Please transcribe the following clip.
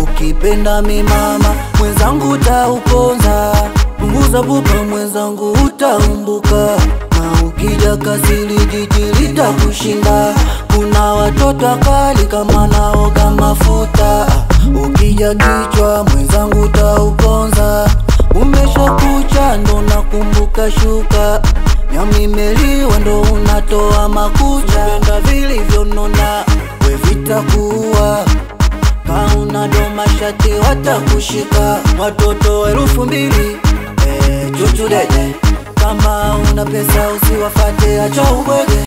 Ukipenda mi mama mwenzangu utauponza, punguza bupa mwenzangu utaumbuka, na ukija kazili jiji litakushinda. Kuna watoto wakali kama naoga mafuta, ukija kichwa mwenzangu utauponza. Umeshakucha ndo nakumbuka shuka, nyama imeliwa ndo unatoa makucha. Penda vilivyonona we vitakuwa, kauna doma shati watakushika. Watoto 2000 chuchu dede, kama una pesa usiwafate acha ubwege.